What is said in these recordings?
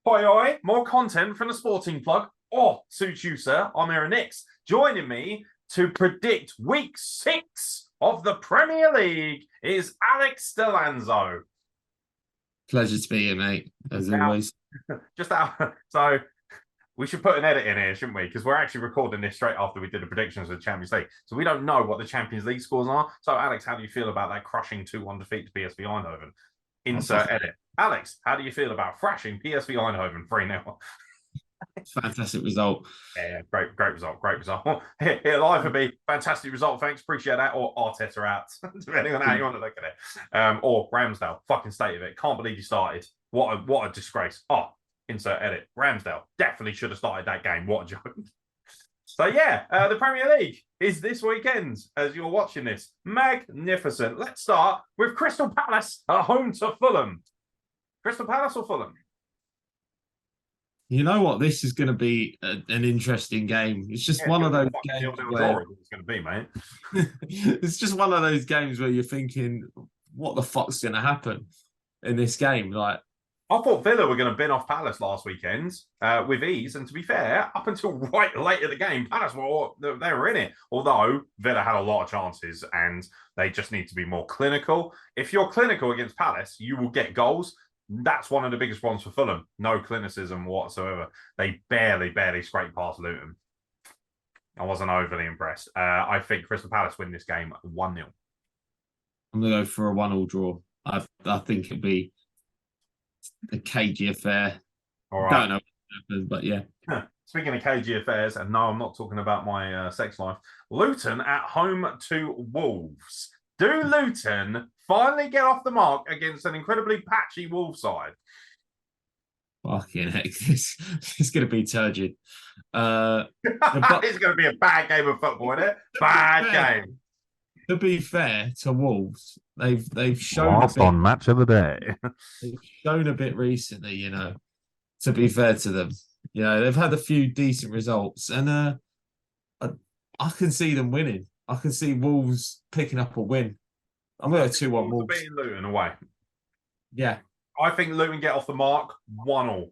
Hoi hoi, more content from the Sporting Plug. Oh, suits you, sir. I'm Aeron. Joining me to predict week 6 of the Premier League is Alex Delanzo. Pleasure to be here, mate, as Now, always. so we should put an edit in here, shouldn't we? Because we're actually recording this straight after we did the predictions of the Champions League. So we don't know what the Champions League scores are. So, Alex, how do you feel about that crushing 2-1 defeat to PSV Eindhoven? Insert edit. Alex, how do you feel about thrashing PSV Eindhoven 3-0? Fantastic result. Yeah, great result. It'll either be fantastic result, thanks, appreciate that, or Arteta out, depending on how you want to look at it. Or Ramsdale, fucking state of it. Can't believe you started. What a disgrace. Oh, insert edit. Ramsdale definitely should have started that game. What a joke. So yeah, the Premier League is this weekend as you're watching this. Magnificent. Let's start with Crystal Palace at home to Fulham. Crystal Palace or Fulham? You know what? This is going to be an interesting game. It's just one of those games where it's going to be, mate. it's just one of those games where you're thinking, what the fuck's going to happen in this game? Like, I thought Villa were going to bin off Palace last weekend with ease, and to be fair, up until right late in the game, Palace they were in it. Although Villa had a lot of chances, and they just need to be more clinical. If you're clinical against Palace, you will get goals. That's one of the biggest ones for Fulham. No clinicism whatsoever. They barely scraped past Luton. I wasn't overly impressed. I think Crystal Palace win this game 1-0. I'm going to go for a 1-1 draw. I think it'd be a cagey affair. All right. Don't know what happens, but yeah. Speaking of cagey affairs, and no, I'm not talking about my sex life. Luton at home to Wolves. Do Luton finally get off the mark against an incredibly patchy Wolves side? Fucking heck, this is going to be turgid. It's going to be a bad game of football, isn't it? Bad game. To be fair to Wolves, they've shown Last on match of the day. They've shown a bit recently, you know. To be fair to them, you know, they've had a few decent results, and I can see them winning. I can see Wolves picking up a win. I'm going to 2-1 Wolves. Beating Luton away. Yeah. I think Luton get off the mark 1-1.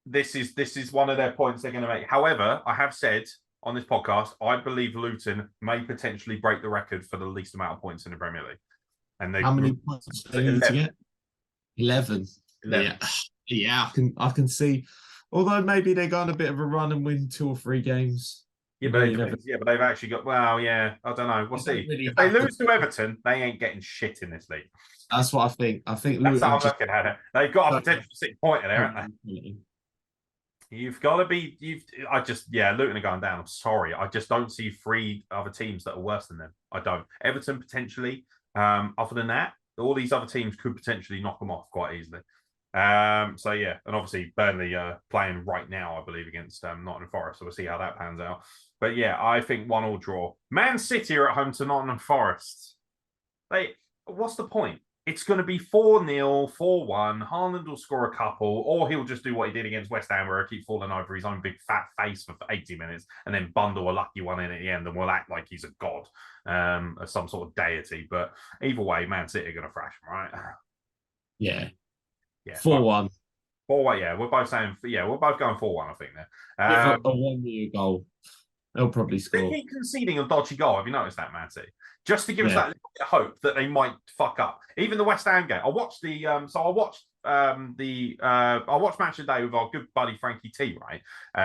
This is one of their points they're going to make. However, I have said on this podcast, I believe Luton may potentially break the record for the least amount of points in the Premier League. And how many points do they need to get? 11. Yeah, I can see. Although maybe they go on a bit of a run and win 2 or 3 games. Yeah, but they've actually got. Well, yeah, I don't know. We'll see. If they lose to Everton, they ain't getting shit in this league. That's what I think. I think that's how I'm looking at it. They've got a potential 6 pointer there, haven't they? You've got to be. Luton are going down. I'm sorry. I just don't see 3 other teams that are worse than them. I don't. Everton potentially. Other than that, all these other teams could potentially knock them off quite easily. So yeah, and obviously Burnley playing right now, I believe, against Nottingham Forest. So we'll see how that pans out. But yeah, I think 1-1 draw. Man City are at home to Nottingham Forest. What's the point? It's going to be 4-0, 4-1. Haaland will score a couple, or he'll just do what he did against West Ham, where he keep falling over his own big fat face for 80 minutes, and then bundle a lucky one in at the end, and we'll act like he's a god, some sort of deity. But either way, Man City are going to thrash him, right? Yeah. 4-1. 4-1, yeah. We're both saying, we're both going 4-1, I think, there. A 1-0 goal. They'll probably score. They keep conceding a dodgy goal. Have you noticed that, Man City? Just to give us that little bit of hope that they might fuck up. Even the West Ham game. I watched I watched Match of the Day with our good buddy Frankie T, right?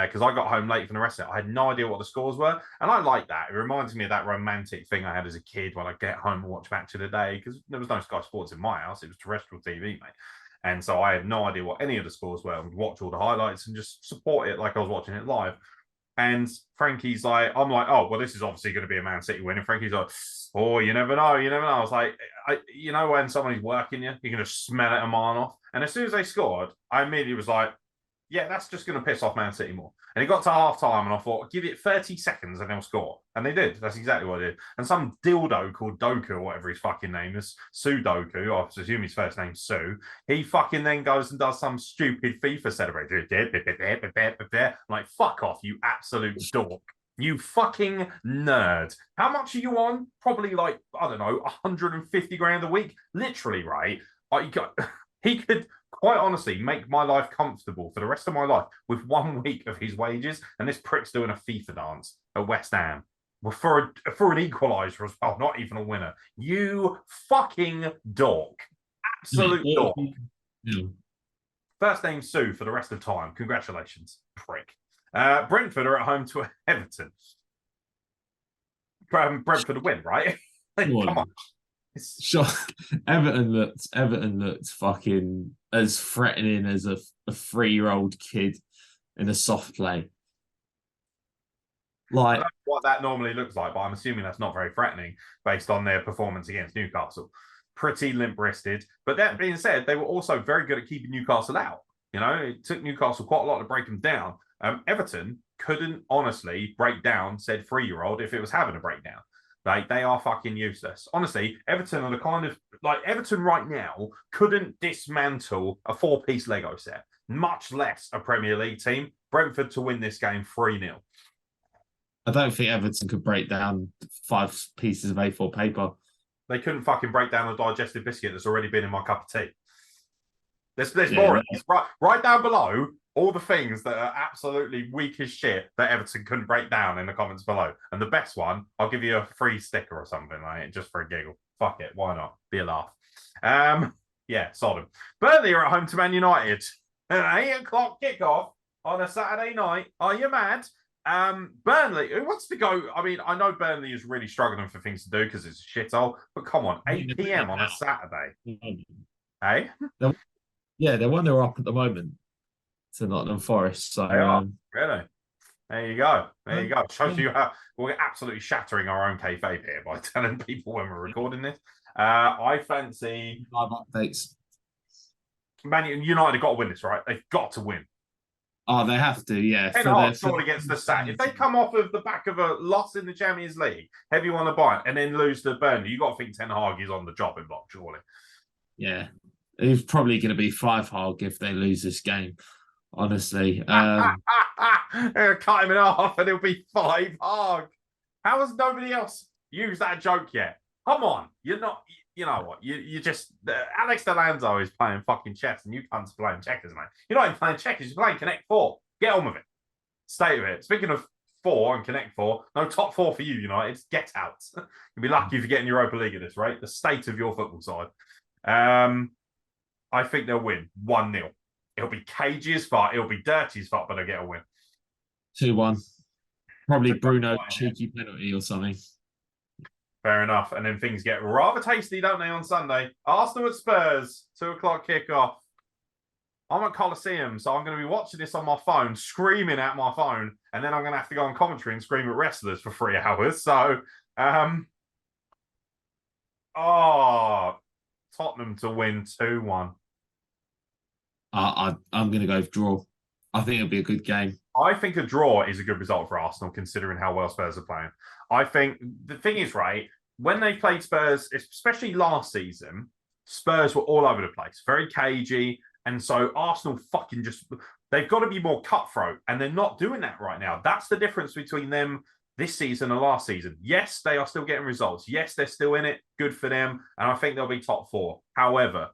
Because I got home late from the rest of it. I had no idea what the scores were. And I like that. It reminds me of that romantic thing I had as a kid when I get home and watch Match of the Day, because there was no Sky Sports in my house. It was terrestrial TV, mate. And so I had no idea what any of the scores were. I would watch all the highlights and just support it like I was watching it live. And Frankie's like, I'm like, oh, well, this is obviously going to be a Man City win. And Frankie's like, oh, you never know. I was like, when somebody's working you can just smell it a mile off. And as soon as they scored, I immediately was like, yeah, that's just going to piss off Man City more. And it got to half time, and I thought, give it 30 seconds and they'll score. And they did. That's exactly what they did. And some dildo called Doku, or whatever his fucking name is, Sudoku, I presume his first name's Sue, he fucking then goes and does some stupid FIFA celebration. I'm like, fuck off, you absolute dork. You fucking nerd. How much are you on? Probably like, I don't know, 150 grand a week. Literally, right? He could quite honestly make my life comfortable for the rest of my life with 1 week of his wages, and this prick's doing a FIFA dance at West Ham. Well, for an equaliser as well, not even a winner. You fucking dork. Absolute dork. Yeah. First name Sue for the rest of time. Congratulations, prick. Brentford are at home to Everton. Brentford to win, right? Come on. Sure. Everton looked fucking as threatening as a 3-year-old kid in a soft play. Like, I don't know what that normally looks like, but I'm assuming that's not very threatening based on their performance against Newcastle. Pretty limp-wristed. But that being said, they were also very good at keeping Newcastle out. You know, it took Newcastle quite a lot to break them down. Everton couldn't honestly break down said 3-year-old if it was having a breakdown. Like, they are fucking useless. Honestly, Everton are the kind of, like, Everton right now couldn't dismantle a 4-piece Lego set, much less a Premier League team. Brentford to win this game 3-0. I don't think Everton could break down 5 pieces of A4 paper. They couldn't fucking break down a digestive biscuit that's already been in my cup of tea. There's more. Right down below all the things that are absolutely weak as shit that Everton couldn't break down in the comments below. And the best one, I'll give you a free sticker or something like it, just for a giggle. Fuck it, why not? Be a laugh. Yeah, Sodom. Burnley are at home to Man United. An 8:00 kickoff on a Saturday night. Are you mad? Burnley, who wants to go? I mean, I know Burnley is really struggling for things to do because it's a shithole, but come on, 8 p.m. on a Saturday. Hey? Yeah, they're 1-0 up at the moment to Nottingham Forest. So really? There you go. There you go. Shows you how we're absolutely shattering our own kayfabe here by telling people when we're recording this. I fancy live updates. Man United have got to win this, right? They've got to win. Oh, they have to, yeah. Ten Hag scored against the Sack. If they come off of the back of a loss in the Champions League, heavy on the bite, and then lose to Burnley, you got to think Ten Hag is on the chopping block, surely. Yeah, it's probably going to be 5 Hag if they lose this game. Honestly, cut him in half, and it'll be 5 Hag. How has nobody else used that joke yet? Come on, you're not. You know what? You just Alex Delanzo is playing fucking chess, and you cunts are playing checkers, man. You're not even playing checkers. You're playing Connect 4. Get on with it. Stay with it. Speaking of 4 and Connect 4, no top 4 for you, United. Get out. You'll be lucky if you get in Europa League at this rate. The state of your football side. I think they'll win 1-0. It'll be cagey as fuck. It'll be dirty as fuck, but they'll get a win. 2-1. Probably Bruno cheeky penalty or something. Fair enough. And then things get rather tasty, don't they, on Sunday? Arsenal at Spurs, 2:00 kickoff. I'm at Coliseum, so I'm going to be watching this on my phone, screaming at my phone, and then I'm going to have to go on commentary and scream at wrestlers for 3 hours. So, Tottenham to win 2-1. I'm going to go for draw. I think it'll be a good game. I think a draw is a good result for Arsenal, considering how well Spurs are playing. I think the thing is, right, when they played Spurs, especially last season, Spurs were all over the place, very cagey. And so Arsenal fucking they've got to be more cutthroat. And they're not doing that right now. That's the difference between them this season and last season. Yes, they are still getting results. Yes, they're still in it. Good for them. And I think they'll be top 4. However,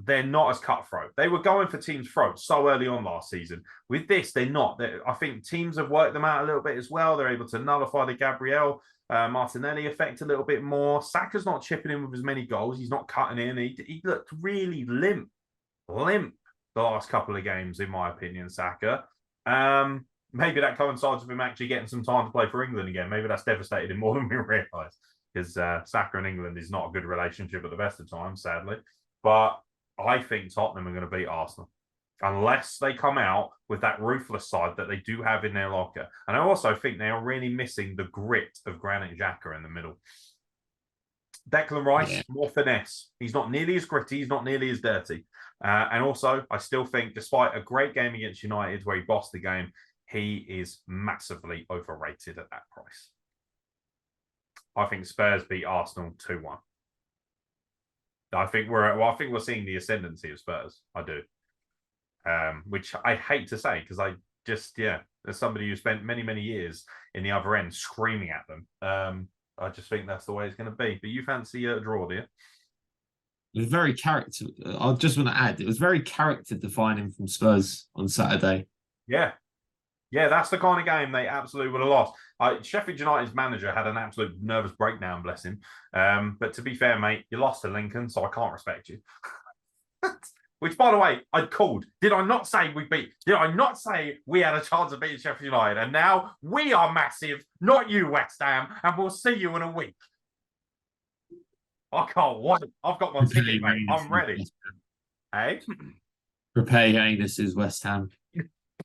they're not as cutthroat. They were going for teams' throats so early on last season. With this, they're not. I think teams have worked them out a little bit as well. They're able to nullify the Gabriel Martinelli effect a little bit more. Saka's not chipping in with as many goals. He's not cutting in. He looked really limp the last couple of games, in my opinion, Saka. Maybe that coincides with him actually getting some time to play for England again. Maybe that's devastated him more than we realise, because Saka and England is not a good relationship at the best of times, sadly. But I think Tottenham are going to beat Arsenal unless they come out with that ruthless side that they do have in their locker. And I also think they are really missing the grit of Granit Xhaka in the middle. Declan Rice, more finesse. He's not nearly as gritty. He's not nearly as dirty. And also, I still think, despite a great game against United where he bossed the game, he is massively overrated at that price. I think Spurs beat Arsenal 2-1. I think we're seeing the ascendancy of Spurs. I do, which I hate to say because I just as somebody who spent many years in the other end screaming at them, I just think that's the way it's going to be. But you fancy a draw, do you? It was very character. I just want to add, it was very character defining from Spurs on Saturday. Yeah. Yeah, that's the kind of game they absolutely would have lost. Sheffield United's manager had an absolute nervous breakdown, bless him. But to be fair, mate, you lost to Lincoln, so I can't respect you. Which, by the way, I called. Did I not say we beat? Did I not say we had a chance of beating Sheffield United? And now we are massive, not you, West Ham, and we'll see you in a week. I can't wait. I've got my ticket, mate. I'm ready. Hey? Prepare anuses, West Ham.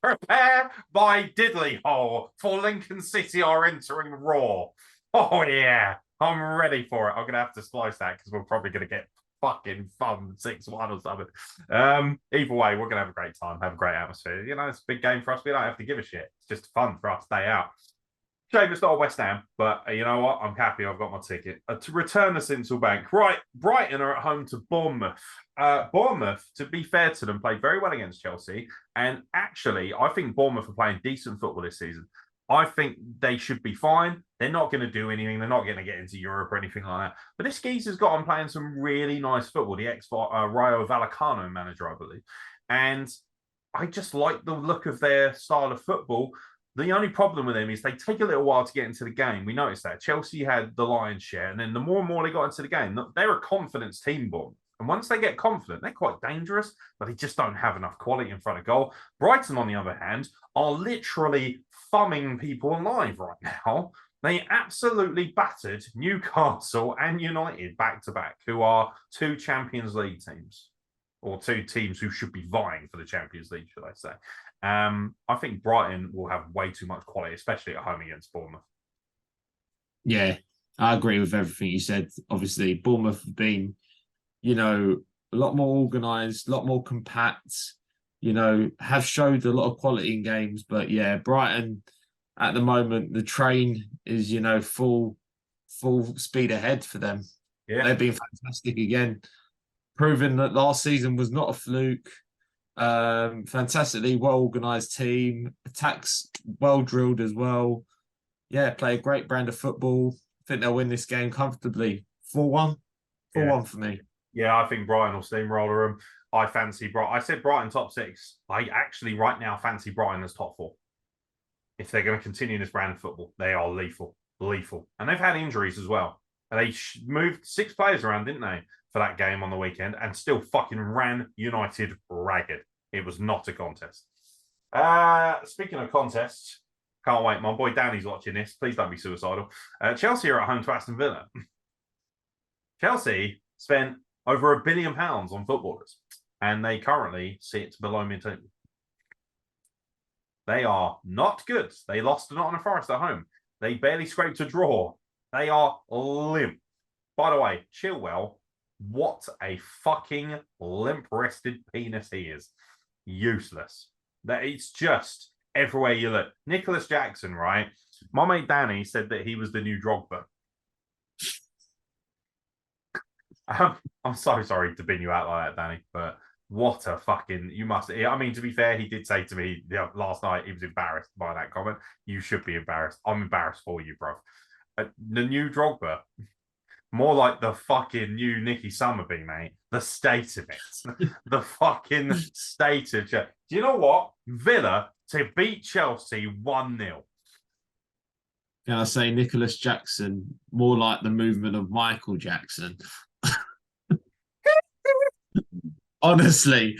Prepare by diddly hole for Lincoln City are entering Raw. Oh, yeah. I'm ready for it. I'm going to have to splice that because we're probably going to get fucking fun 6-1 or something. Either way, we're going to have a great time, have a great atmosphere. You know, it's a big game for us. We don't have to give a shit. It's just fun for us day out. Shame it's not West Ham, but you know what? I'm happy I've got my ticket. To return the Sinsel Bank. Right, Brighton are at home to Bournemouth. Bournemouth, to be fair to them, played very well against Chelsea. And actually, I think Bournemouth are playing decent football this season. I think they should be fine. They're not going to do anything. They're not going to get into Europe or anything like that. But this geezer's got on playing some really nice football. The ex-Rayo Vallecano manager, I believe. And I just like the look of their style of football. The only problem with them is they take a little while to get into the game. We noticed that. Chelsea had the lion's share, and then the more and more they got into the game, they're a confidence team, Bournemouth. And once they get confident, they're quite dangerous, but they just don't have enough quality in front of goal. Brighton, on the other hand, are literally thumbing people alive right now. They absolutely battered Newcastle and United back-to-back, who are two Champions League teams, or two teams who should be vying for the Champions League, should I say. I think Brighton will have way too much quality, especially at home against Bournemouth. Yeah, I agree with everything you said. Obviously, Bournemouth have been, you know, a lot more organised, a lot more compact, you know, have showed a lot of quality in games. But yeah, Brighton at the moment, the train is, you know, full speed ahead for them. Yeah. They've been fantastic again, proving that last season was not a fluke. Fantastically well organised team, attacks well drilled as well. Yeah, play a great brand of football. I think they'll win this game comfortably. 4-1. 4-1 for me. Yeah, I think Brighton will steamroller them. I fancy Brighton. I said Brighton top 6. I actually right now fancy Brighton as top 4. If they're going to continue this brand of football, they are lethal. And they've had injuries as well. And they moved 6 players around, didn't they, for that game on the weekend, and still fucking ran United ragged. It was not a contest. Speaking of contests, can't wait. My boy Danny's watching this. Please don't be suicidal. Chelsea are at home to Aston Villa. Chelsea spent over £1 billion on footballers, and they currently sit below mid-table. They are not good. They lost to Nottingham Forest at home. They barely scraped a draw. They are limp. By the way, Chilwell, what a fucking limp-wristed penis he is. Useless. That it's just everywhere you look. Nicholas Jackson, right? My mate Danny said that he was the new Drogba. I'm so sorry to bin you out like that, Danny, but what a fucking you must. I mean, to be fair, he did say to me last night he was embarrassed by that comment. You should be embarrassed. I'm embarrassed for you, bro. The new Drogba. More like the fucking new Nicky Summerby, mate. The state of it. The fucking state of it. Do you know what? Villa to beat Chelsea 1-0. Can I say Nicholas Jackson, more like the movement of Michael Jackson? Honestly,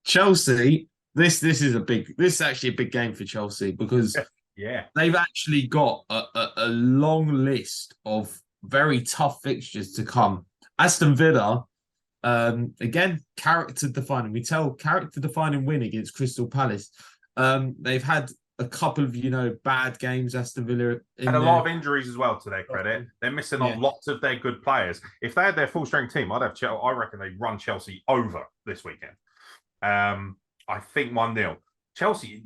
Chelsea, this is actually a big game for Chelsea because they've actually got a long list of very tough fixtures to come. Aston Villa, again, character defining. We tell character defining win against Crystal Palace. They've had a couple of, you know, bad games, Aston Villa. Had a lot of injuries as well, to their credit. They're missing on lots of their good players. If they had their full strength team, I reckon they'd run Chelsea over this weekend. I think 1-0. Chelsea,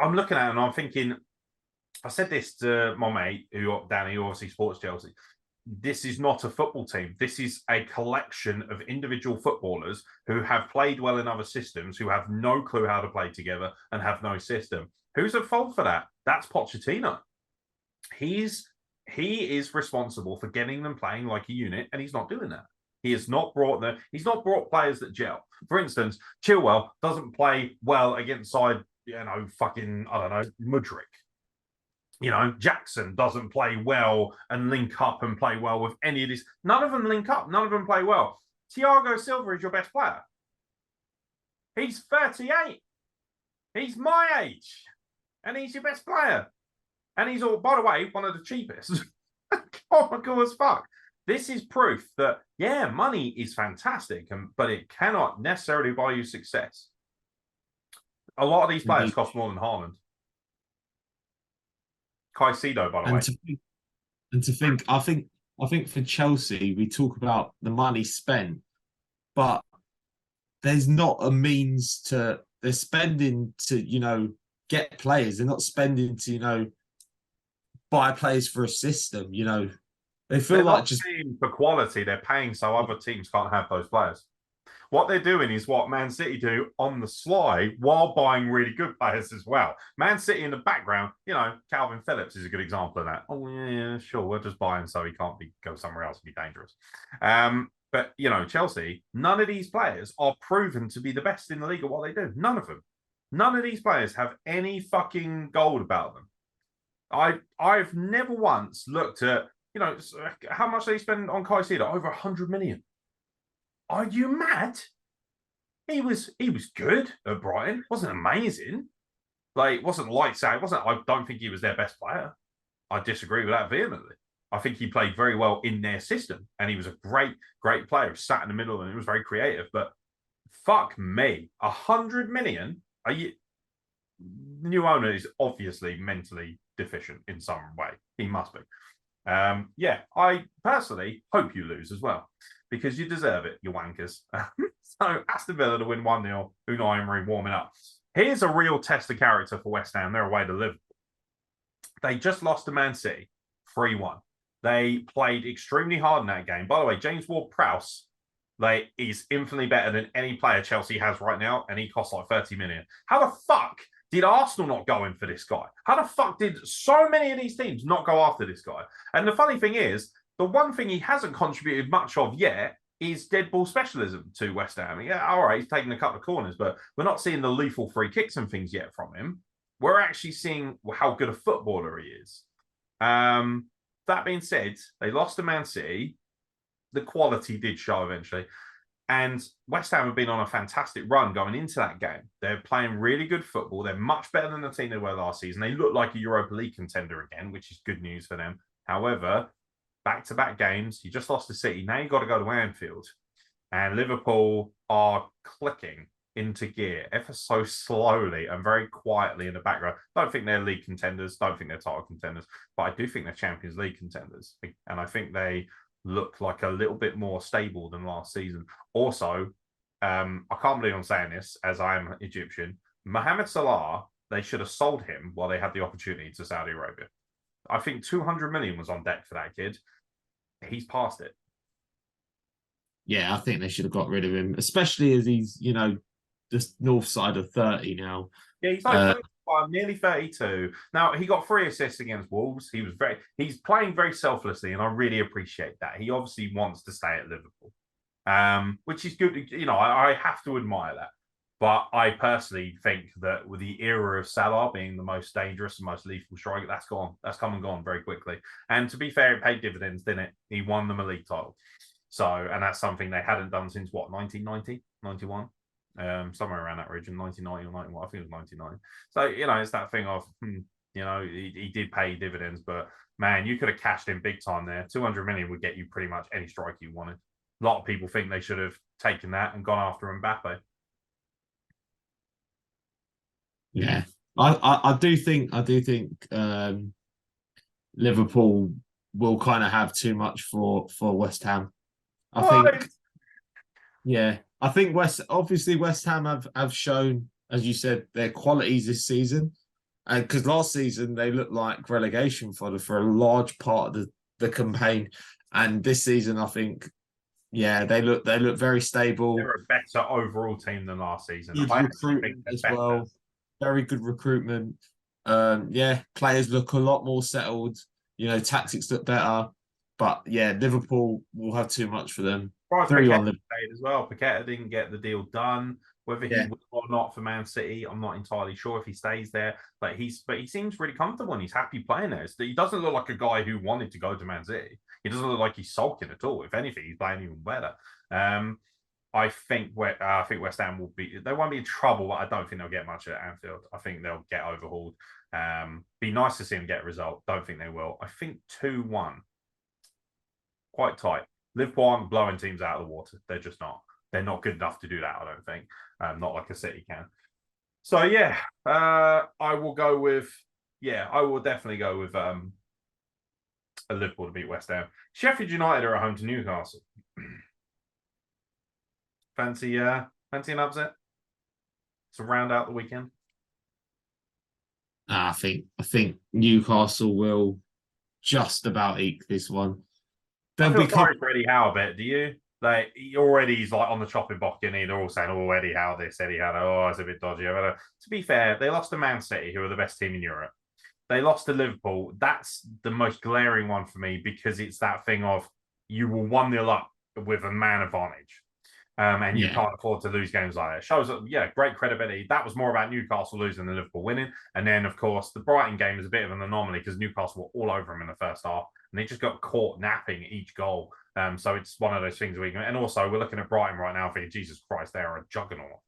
I'm looking at it and I'm thinking, I said this to my mate, Danny, who obviously supports Chelsea. This is not a football team. This is a collection of individual footballers who have played well in other systems, who have no clue how to play together and have no system. Who's at fault for that? That's Pochettino. He is responsible for getting them playing like a unit, and he's not doing that. He has not brought them. He's not brought players that gel. For instance, Chilwell doesn't play well against side, fucking, I don't know, Mudryk. Jackson doesn't play well and link up and play well with any of these. None of them link up. None of them play well. Thiago Silva is your best player. He's 38. He's my age. And he's your best player. And he's, by the way, one of the cheapest. Comical as fuck. This is proof that, yeah, money is fantastic, but it cannot necessarily buy you success. A lot of these players cost more than Haaland. Caicedo, by the way. I think for Chelsea, we talk about the money spent, but there's not a means to. They're spending to get players. They're not spending to buy players for a system. They feel like just for quality. They're paying so other teams can't have those players. What they're doing is what Man City do on the sly while buying really good players as well. Man City in the background, Calvin Phillips is a good example of that. Oh, yeah, sure. We'll just buy him so he can't go somewhere else and be dangerous. But, Chelsea, none of these players are proven to be the best in the league at what they do. None of them. None of these players have any fucking gold about them. I've never once looked at, how much they spend on Caicedo? Over 100 million. Are you mad? He was good at Brighton. Wasn't amazing. Wasn't lights out. I don't think he was their best player. I disagree with that vehemently. I think he played very well in their system, and he was a great player. He sat in the middle, and he was very creative. But fuck me, 100 million. New owner is obviously mentally deficient in some way. He must be. I personally hope you lose as well, because you deserve it, you wankers. So Aston Villa to win 1-0, Unai Emery warming up. Here's a real test of character for West Ham. They're away to Liverpool. They just lost to Man City 3-1. They played extremely hard in that game. By the way, James Ward-Prowse is infinitely better than any player Chelsea has right now, and he costs like 30 million. How the fuck did Arsenal not go in for this guy? How the fuck did so many of these teams not go after this guy? And the funny thing is, the one thing he hasn't contributed much of yet is dead ball specialism to West Ham. Yeah, all right, he's taking a couple of corners, but we're not seeing the lethal free kicks and things yet from him. We're actually seeing how good a footballer he is. That being said, they lost to Man City. The quality did show eventually. And West Ham have been on a fantastic run going into that game. They're playing really good football. They're much better than the team they were last season. They look like a Europa League contender again, which is good news for them. However, back-to-back games, you just lost to City. Now you've got to go to Anfield. And Liverpool are clicking into gear ever so slowly and very quietly in the background. Don't think they're league contenders. Don't think they're title contenders. But I do think they're Champions League contenders. And I think they look like a little bit more stable than last season. Also, I can't believe I'm saying this, as I am Egyptian. Mohamed Salah, they should have sold him while they had the opportunity to Saudi Arabia. I think 200 million was on deck for that kid. He's past it. Yeah, I think they should have got rid of him, especially as he's, just north side of 30 now. Yeah, he's nearly 32. Now, he got 3 assists against Wolves. He's playing very selflessly, and I really appreciate that. He obviously wants to stay at Liverpool, which is good. I have to admire that. But I personally think that with the era of Salah being the most dangerous and most lethal striker, that's gone. That's come and gone very quickly. And to be fair, it paid dividends, didn't it? He won them a league title. So, and that's something they hadn't done since, 1990, 91? Somewhere around that region, 1990 or 91. I think it was 99. So, it's that thing of, he did pay dividends, but man, you could have cashed in big time there. 200 million would get you pretty much any striker you wanted. A lot of people think they should have taken that and gone after Mbappe. Yeah, I do think Liverpool will kind of have too much for West Ham. I think West Ham have shown, as you said, their qualities this season, and because last season they looked like relegation fodder for a large part of the campaign, and this season I think, they look very stable. They're a better overall team than last season. Good recruitment as well. Very good recruitment. Players look a lot more settled. Tactics look better. But Liverpool will have too much for them. Bryce 3-1 Paqueta Liverpool. stayed as well. Paqueta didn't get the deal done. Whether he Yeah. will or not for Man City, I'm not entirely sure if he stays there. But he seems really comfortable and he's happy playing there. So he doesn't look like a guy who wanted to go to Man City. He doesn't look like he's sulking at all. If anything, he's playing even better. I think West Ham will be. They won't be in trouble, but I don't think they'll get much at Anfield. I think they'll get overhauled. Be nice to see them get a result. Don't think they will. I think 2-1. Quite tight. Liverpool aren't blowing teams out of the water. They're just not. They're not good enough to do that, I don't think. Not like a City can. So, yeah, I will go with... Yeah, I will definitely go with a Liverpool to beat West Ham. Sheffield United are at home to Newcastle. Fancy an upset? To round out the weekend? I think Newcastle will just about eke this one. I feel sorry for Eddie Howe a bit, do you? Like, he's like on the chopping block, and they're all saying, "Oh, Eddie Howe this, Eddie Howe that. Oh, it's a bit dodgy." But, to be fair, they lost to Man City, who are the best team in Europe. They lost to Liverpool. That's the most glaring one for me because it's that thing of you will 1-0 up with a man advantage. And you can't afford to lose games like that. It shows that, great credibility. That was more about Newcastle losing than Liverpool winning. And then, of course, the Brighton game is a bit of an anomaly because Newcastle were all over them in the first half. And they just got caught napping each goal. So it's one of those things we can... And also, we're looking at Brighton right now thinking, Jesus Christ, they are a juggernaut.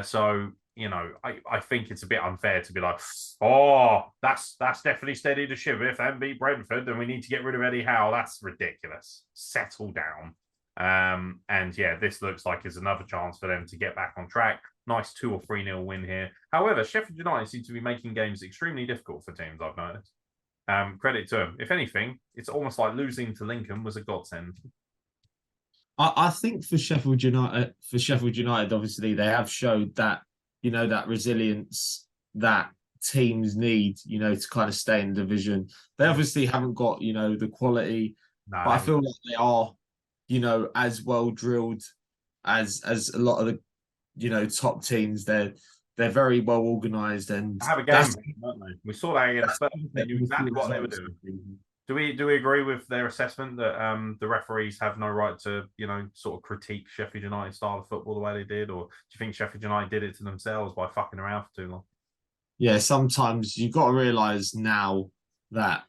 So, I think it's a bit unfair to be like, oh, that's definitely steady the ship. If they beat Brentford, then we need to get rid of Eddie Howe. That's ridiculous. Settle down. This looks like it's another chance for them to get back on track. Nice 2 or 3-0 win here. However, Sheffield United seem to be making games extremely difficult for teams, I've noticed. Credit to them. If anything, it's almost like losing to Lincoln was a godsend. I think for Sheffield United, obviously they have showed that, that resilience that teams need, to kind of stay in the division. They obviously haven't got, the quality, but I feel like they are, as well drilled as a lot of the, top teams. They're very well organised and they have a game, don't they? We saw that against Spurs. They knew exactly what they were doing. Do we agree with their assessment that the referees have no right to, sort of critique Sheffield United style of football the way they did? Or do you think Sheffield United did it to themselves by fucking around for too long? Yeah, sometimes you've got to realise now that,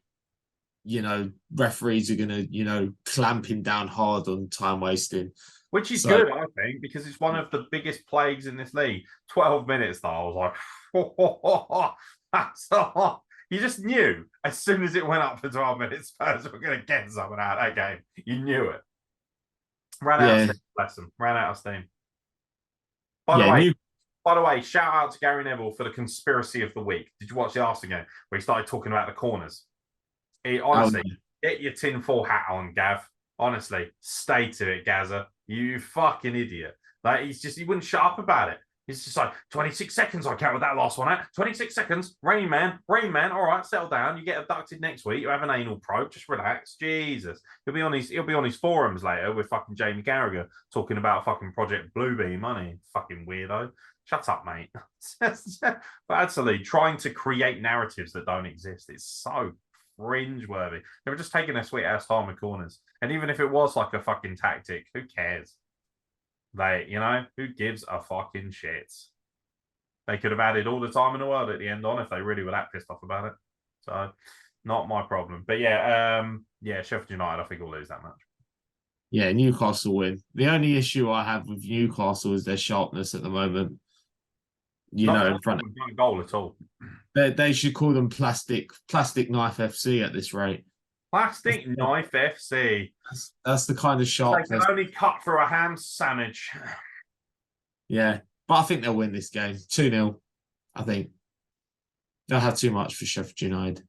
referees are going to, clamping down hard on time wasting. Which is good, I think, because it's one of the biggest plagues in this league. 12 minutes, though, I was like, that's a lot. You just knew as soon as it went up for 12 minutes, Spurs were going to get something out of that game. You knew it. Ran out of steam, bless them. Ran out of steam. By the way, shout out to Gary Neville for the conspiracy of the week. Did you watch the Arsenal game where he started talking about the corners? Honestly, get your tinfoil hat on, Gav. Honestly, stay to it, Gazza. You fucking idiot. Like, he wouldn't shut up about it. He's just like, 26 seconds, I counted that last one out. 26 seconds, Rain Man. All right, settle down. You get abducted next week. You have an anal probe. Just relax. Jesus. He'll be on his forums later with fucking Jamie Carragher talking about fucking Project Bluebeam money. Fucking weirdo. Shut up, mate. But actually, trying to create narratives that don't exist. It's so cringe-worthy. They were just taking their sweet ass time with corners. And even if it was like a fucking tactic, who cares? Like, who gives a fucking shit? They could have added all the time in the world at the end on if they really were that pissed off about it. So, not my problem. But Sheffield United, I think will lose that match. Yeah, Newcastle win. The only issue I have with Newcastle is their sharpness at the moment. In front of no goal at all. They should call them plastic knife FC at this rate. Plastic knife FC. That's the kind of sharpness. They can only cut through a ham sandwich. Yeah, but I think they'll win this game 2-0. I think they'll have too much for Sheffield United.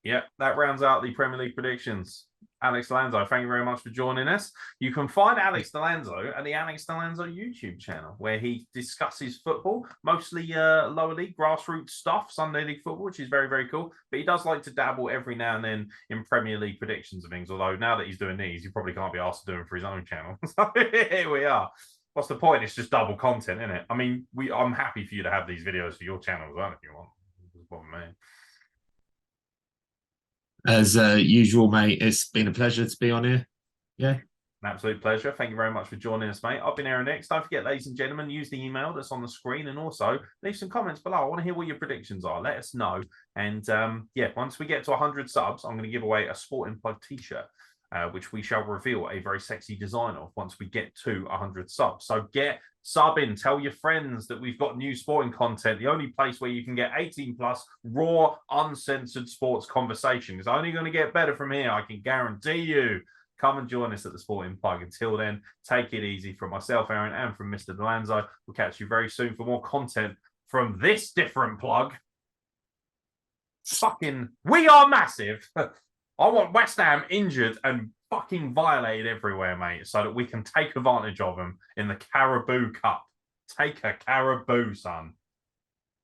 Yeah, that rounds out the Premier League predictions. Alex Delanzo, thank you very much for joining us. You can find Alex Delanzo at the Alex Delanzo YouTube channel, where he discusses football, mostly lower league, grassroots stuff, Sunday League football, which is very, very cool. But he does like to dabble every now and then in Premier League predictions and things, although now that he's doing these, he probably can't be asked to do them for his own channel. So here we are. What's the point? It's just double content, isn't it? I mean, I'm happy for you to have these videos for your channel as well, if you want. It's what I mean. As usual, mate, it's been a pleasure to be on here. Yeah. An absolute pleasure. Thank you very much for joining us, mate. I've been Aeron X. Don't forget, ladies and gentlemen, use the email that's on the screen, and also leave some comments below. I want to hear what your predictions are. Let us know. And yeah, once we get to 100 subs, I'm going to give away a Sporting Plug t-shirt, which we shall reveal a very sexy design of once we get to 100 subs. So get sub in, tell your friends that we've got new sporting content, the only place where you can get 18 plus raw, uncensored sports conversation. It's only going to get better from here, I can guarantee you. Come and join us at the Sporting Plug. Until then, take it easy. From myself, Aeron, and from Mr. Delanzo. We'll catch you very soon for more content from this different plug. Fucking, we are massive. I want West Ham injured and fucking violated everywhere, mate, so that we can take advantage of them in the Carabao Cup. Take a Carabao, son.